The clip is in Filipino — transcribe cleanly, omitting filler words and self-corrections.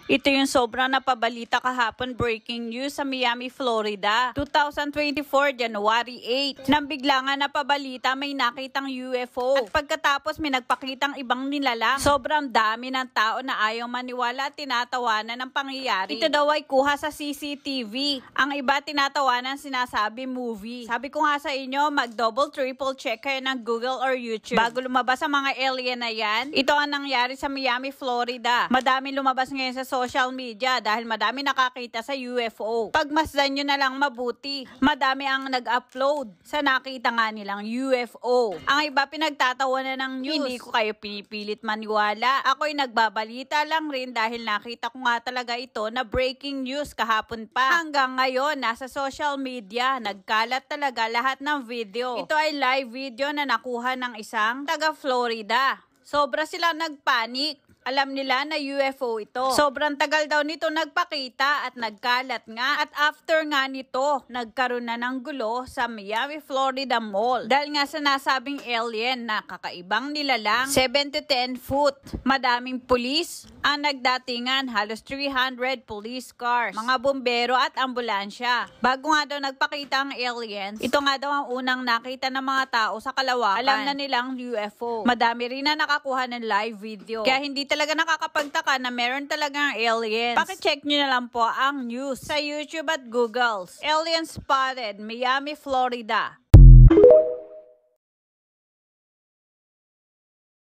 Ito yung sobrang napabalita kahapon, breaking news sa Miami, Florida. 2024, January 8. Nang bigla nga napabalita may nakitang UFO. At pagkatapos may nagpakitang ibang nilalang. Sobrang dami ng tao na ayaw maniwala at tinatawanan ng pangyayari. Ito daw ay kuha sa CCTV. Ang iba tinatawanan sinasabi movie. Sabi ko nga sa inyo, mag-double triple check kayo ng Google or YouTube bago lumabas ang mga alien na yan. Ito ang nangyari sa Miami, Florida. Madami lumabas ngayon sa social media dahil madami nakakita sa UFO. Pagmasdan nyo na lang mabuti. Madami ang nag-upload sa nakita nga nilang UFO. Ang iba pinagtatawanan ng news. Hindi ko kayo pinipilit maniwala. Ako'y nagbabalita lang rin dahil nakita ko nga talaga ito na breaking news kahapon pa. Hanggang ngayon, nasa social media, nagkalat talaga lahat ng video. Ito ay live video na nakuha ng isang taga Florida. Sobra sila nagpanik. Alam nila na UFO ito. Sobrang tagal daw nito nagpakita at nagkalat nga. At after nga nito, nagkaroon na ng gulo sa Miami, Florida Mall. Dahil nga sa nasabing alien na kakaibang nilalang, 7 to 10 foot. Madaming pulis ang nagdatingan, halos 300 police cars, mga bumbero at ambulansya. Bago nga daw nagpakita ang aliens, ito nga daw ang unang nakita ng mga tao sa kalawakan. Alam na nilang UFO. Madami rin na nakakuha ng live video. Kaya hindi talaga nakakapagtaka na meron talagang aliens. Pakicheck nyo na lang po ang news sa YouTube at Google. Alien spotted, Miami, Florida.